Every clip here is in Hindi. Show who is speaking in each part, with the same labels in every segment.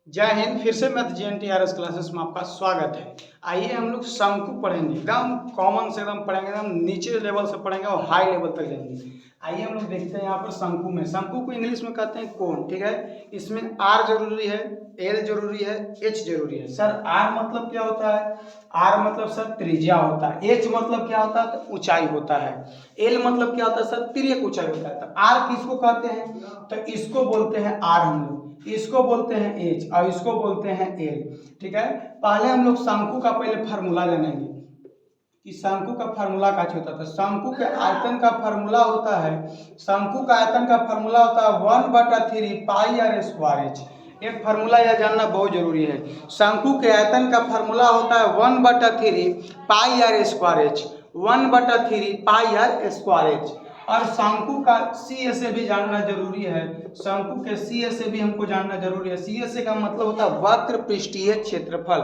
Speaker 1: जय हिंद। फिर से मैथ GNTRS क्लासेस में आपका स्वागत है। आइए हम लोग शंकु पढ़ेंगे, एकदम कॉमन से एकदम पढ़ेंगे, एकदम नीचे लेवल से पढ़ेंगे और हाई लेवल तक जाएंगे। आइए हम लोग देखते हैं यहाँ पर शंकु में। शंकु को इंग्लिश में कहते हैं कोन, ठीक है। इसमें R जरूरी है, L जरूरी है, H जरूरी है। सर R मतलब क्या होता है? R मतलब सर त्रिज्या होता है। H मतलब क्या होता है? तो ऊंचाई होता है। L मतलब क्या होता है? सर तिर्यक ऊंचाई होता है। तो R किसको कहते हैं? तो इसको बोलते हैं R हम लोग, इसको बोलते हैं H और इसको बोलते हैं L, ठीक है। पहले हम लोग शंकु का पहले फार्मूला जानेंगे कि शंकु का फार्मूला क्या होता है। शंकु के आयतन का फार्मूला होता है, शंकु का आयतन का फार्मूला होता है 1/3 पाई आर स्क्वायर एच। एक फार्मूला यह जानना बहुत जरूरी है। शंकु के आयतन का फार्मूला होता है 1/3 pi r square h, 1/3 pi r square h. और शंकु का सी से भी जानना जरूरी है। शंकु के सी से भी हमको जानना जरूरी है। सी से का मतलब होता है वक्र पृष्ठीय क्षेत्रफल,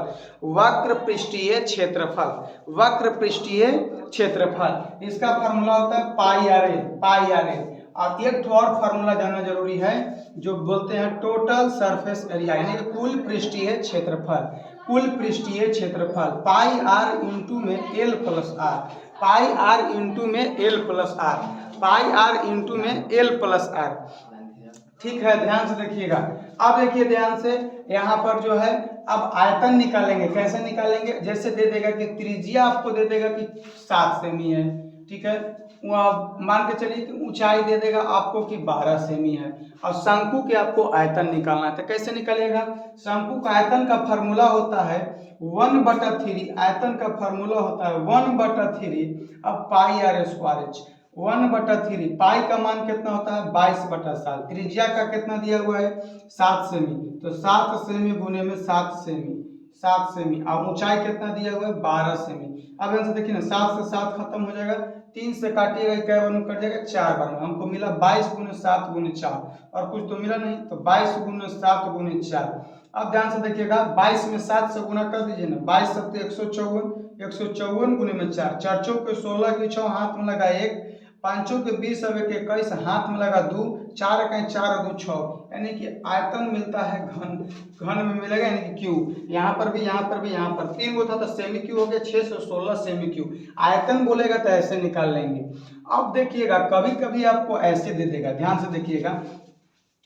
Speaker 1: वक्र पृष्ठीय क्षेत्रफल, वक्र पृष्ठीय क्षेत्रफल। इसका फार्मूला होता है पाई R A, pi R A. और एक और फार्मूला जानना जरूरी है जो बोलते हैं टोटल सरफेस एरिया, यानी कुल पृष्ठीय क्षेत्रफल, कुल पृष्ठीय क्षेत्रफल। पाई आर इंटू में l plus r, pi r into में l plus r, pi r into में एल प्लस आर, ठीक है। ध्यान से देखिएगा। अब देखिए ध्यान से, यहाँ पर जो है अब आयतन निकालेंगे। कैसे निकालेंगे? जैसे दे देगा कि त्रिज्या आपको दे देगा कि 7 सेमी है, ठीक है। मान के चलिए कि ऊंचाई दे देगा आपको कि 12 सेमी है, और शंकु के आपको आयतन निकालना है। तो कैसे निकालेगा? शंकु का आयतन का फार्मूला होता है 1/3, आयतन का फार्मूला होता है 1/3 अब पाई आर स्क्वायर एच। 1/3 पाई का मान कितना होता है? 22/7। त्रिज्या का कितना दिया हुआ है? 7 सेमी, तो 7 सेमी गुने में 7 सेमी, 7 सेमी। और ऊंचाई कितना दिया हुआ है? 12 सेमी। अब यहाँ से देखिए ना, 7 से 7 खत्म हो जाएगा, 3 से काटिएगा, क्या बार में कट जाएगा? 4 बार में। हमको मिला 22 गुने 7 गुने 4, और कुछ तो मिला नहीं, तो 22 गुने 7 गुने 4। अब ध्यान से देखिएगा, 22 में 7 से गुना कर दीजिए ना, 22 7 154, 154 गुने में 4, 4 चौक 16 की 6 हाथ में लगा 1, 5 के 20 अब 21 हाथ में लगा 2, 4 का 4 2 6, यानी कि आयतन मिलता है घन, घन में मिलेगा यानी कि क्यू। यहाँ पर भी, यहाँ पर भी, यहाँ पर 3 गो था तो सेमी क्यू हो गया, 616 सेमी क्यू। आयतन बोलेगा तो ऐसे निकाल लेंगे। अब देखिएगा, कभी कभी आपको ऐसे दे देगा, ध्यान से देखिएगा।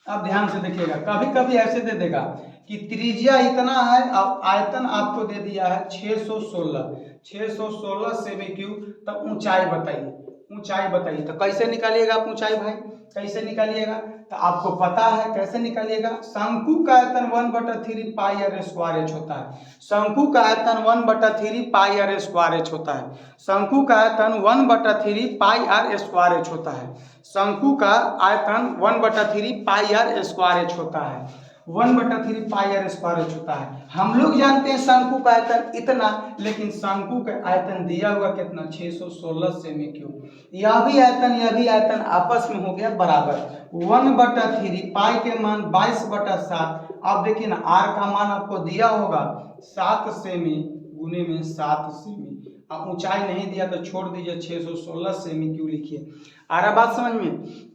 Speaker 1: अब ध्यान से देखिएगा, कभी कभी ऐसे दे देगा कि त्रिज्या इतना है और आयतन आपको दे दिया है 616, 616 सेमी क्यूब। तब ऊंचाई बताइए, ऊंचाई बताइए। तो कैसे निकालिएगा आप ऊंचाई भाई? कैसे निकालिएगा? तो आपको पता है कैसे निकालिएगा। शंकु का आयतन 1/3 पाई आर स्क्वायर एच होता है। शंकु का आयतन 1/3 पाई आर स्क्वायर एच होता है। शंकु का आयतन 1/3 पाई आर स्क्वायर एच होता है। शंकु का आयतन 1/3 पाई आर स्क्वायर एच होता है, 1/3 पाई आर स्क्वायर एच होता है। हम लोग जानते हैं शंकु का आयतन इतना, लेकिन शंकु का आयतन दिया हुआ कितना? 616 सेमी क्यूब। यह भी आयतन आपस में हो गया बराबर। 1/3 पाई के मान 22/7। अब देखिए ना, आर का मान आपको दिया होगा 7 सेमी गुने में 7 सेमी। अब ऊंचाई नहीं दिया तो छोड़ दीजिए, 616 सेमी क्यूब लिखिए। आ रहा बात समझ में?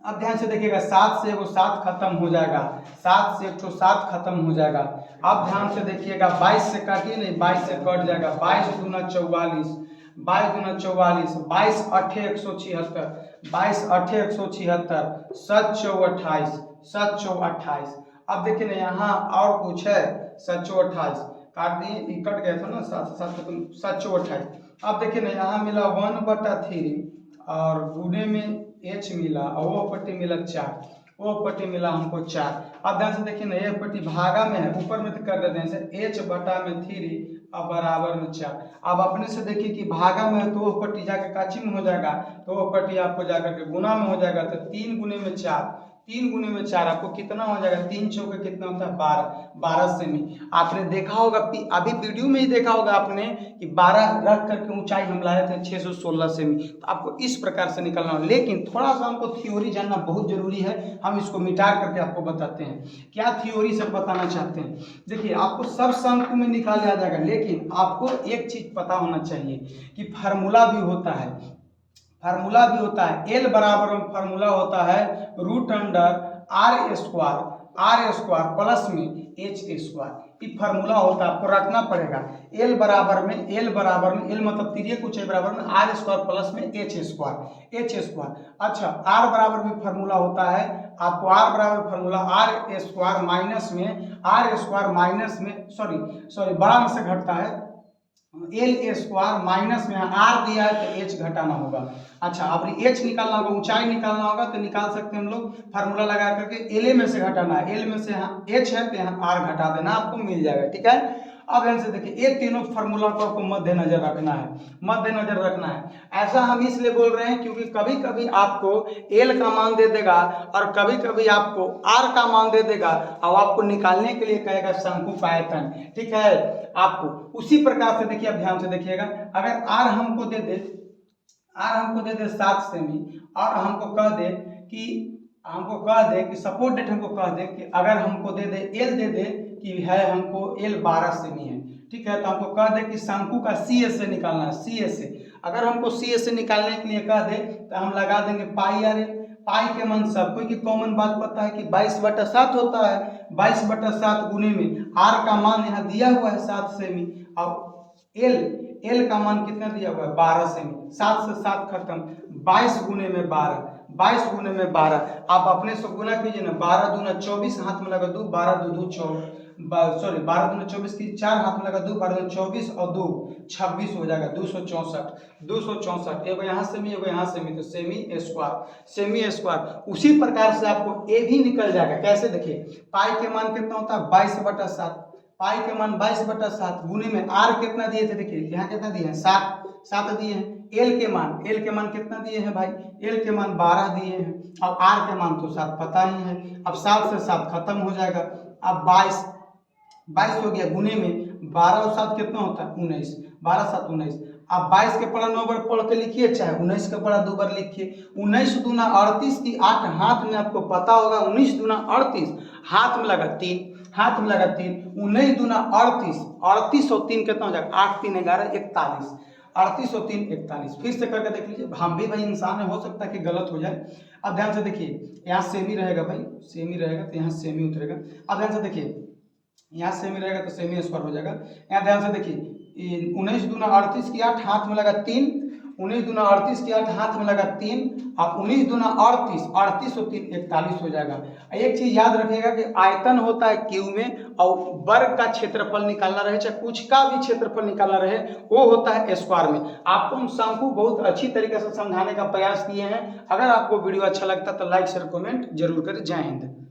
Speaker 1: अब ध्यान से देखिएगा, 7 से एगो 7 खत्म हो जाएगा, 7 से 7 खत्म हो जाएगा। अब ध्यान से देखिएगा, 22 से काटिए नहीं, 22 से कट जाएगा, 22 दूना 44, 22 दूना 44, 22 8 176, 22 8 176, 7 चौ 28, 7 चौ 28। अब देखिए ना, यहाँ और कुछ है, 7 चौ 28 काट दिए, कट गया था ना, 7 से 7 7 चौ 28। अब देखिए ना, यहाँ मिला 1/3 और गुने में एच मिला, और वो पट्टी मिला 4, वो पट्टी मिला हमको 4। अब ध्यान से देखिए ना, ये पट्टी भागा में है, ऊपर में तो कर देते हैं एच बटा में 3 और बराबर में 4। अब अपने से देखिए कि भागा में है तो वो पट्टी जाकर काची में हो जाएगा, तो वो पट्टी आपको जाकर के गुना में हो जाएगा। तो 3 गुने में 4, 3 गुने में 4 आपको कितना हो जाएगा? 3 चौके कितना होता है? 12, 12 सेमी। आपने देखा होगा, अभी वीडियो में ही देखा होगा आपने कि 12 रख करके ऊंचाई हम लाए थे 616 सेमी। तो आपको इस प्रकार से निकलना हो, लेकिन थोड़ा सा हमको थ्योरी जानना बहुत जरूरी है। हम इसको मिटा करके आपको बताते हैं क्या थ्योरी से बताना चाहते हैं। देखिए, आपको सब शंकु में निकाल आ जाएगा, लेकिन आपको एक चीज पता होना चाहिए कि फार्मूला भी होता है, फार्मूला भी होता है। एल बराबर में फार्मूला होता है √under R square, R square plus में एच स्क्वायर। ये फार्मूला होता है, आपको रखना पड़ेगा। एल बराबर में एल मतलब तिर्यक ऊंचाई बराबर में आर स्क्वायर प्लस में एच स्क्वायर। अच्छा, आर बराबर में फार्मूला होता है आपको, आर बराबर फार्मूला आर स्क्वायर माइनस में सॉरी बड़ा में से घटता है एल स्क्वायर माइनस में आर दिया है तो एच घटाना होगा। अच्छा, अब एच निकालना होगा, ऊंचाई निकालना होगा तो निकाल सकते हैं हम लोग फार्मूला लगा करके। एल में से घटाना है, एल में से यहाँ एच है तो यहाँ आर घटा देना, आपको मिल जाएगा। ठीक है, अब ध्यान से देखिए, ये तीनों फार्मूला को आपको मद्देनजर रखना है। ऐसा हम इसलिए बोल रहे हैं क्योंकि कभी कभी आपको एल का मान दे देगा और कभी कभी आपको आर का मान दे देगा और आपको निकालने के लिए कहेगा शंकु आयतन। ठीक है, आपको उसी प्रकार से देखिए, अब ध्यान से देखिएगा, अगर आर हमको दे दे 7 सेमी और हमको कह दे कि सपोर्ट डेट हमको कह दे कि अगर हमको दे दे एल दे दे कि है हमको एल 12 सेमी है। ठीक है, तो हमको कह दे कि शंकु का सी एस से निकालना है, सी एस से। अगर हमको सी एस से निकालने के लिए कह दे तो हम लगा देंगे पाई आर एल। पाई के मान सबको की कॉमन बात पता है कि 22/7 होता है। 22/7 गुने में आर का मान यहाँ दिया हुआ है 7 सेमी और एल का मान कितना दिया हुआ है 12 सेमी। 7 से 7 खत्म, 22 गुने में 12। आप अपने से गुना कीजिए ना, 12 दूना 24 हाथ में लगा 2, 12 2 24 की 4 हाथ में लगा 2, 12 24 और 2 26 हो जाएगा 264। एगो यहाँ सेमी एगो यहाँ सेमी, तो सेमी स्क्वायर। उसी प्रकार से आपको ए भी निकल जाएगा। कैसे देखिए, पाई के मान कितना होता है 22/7, पाई के मान 22/7 गुने में आर कितना दिए थे, देखिए यहाँ कितना दिए हैं 7 दिए हैं। एल के मान कितना दिए हैं भाई, एल के मान 12 दिए हैं और आर के मान तो 7 पता ही है। अब 7 से 7 खत्म हो जाएगा, अब 22 हो गया गुने में 12 और 7 कितना होता है 19, 12 7 19। अब 22 के पढ़ा 9 बार पढ़ के लिखिए, चाहे 19 के पढ़ा 2 बार लिखिए। 19 दूना 38 की 8 हाथ में आपको पता होगा, 19 दूना 38 हाथ में लगा 3, 19 दूना 38 और 3 कितना हो जाएगा 8 3 11 41, 38 और 3 41। फिर से करके देख लीजिए, हम भी भाई इंसान है, हो सकता है कि गलत हो जाए। अब ध्यान से देखिए, यहाँ सेमी रहेगा भाई, सेमी रहेगा तो यहाँ सेमी उतरेगा। अब ध्यान से देखिए, यहाँ सेमी रहेगा तो सेमी स्क्वायर हो जाएगा। यहाँ ध्यान से देखिए, 19 दूना 38 की 8 हाथ में लगा 3, 19 दूना 38 की 8 हाथ में लगा 3 और 19 दूना 38 और 3 41 हो जाएगा। एक चीज याद रखिएगा कि आयतन होता है क्यू में और वर्ग का क्षेत्रफल निकालना रहे, चाहे कुछ का भी क्षेत्रफल निकालना रहे, वो होता है स्क्वायर में। आपको हम शंकु बहुत अच्छी तरीके से समझाने का प्रयास किए हैं। अगर आपको वीडियो अच्छा लगता है तो लाइक शेयर कमेंट जरूर करें। जय हिंद।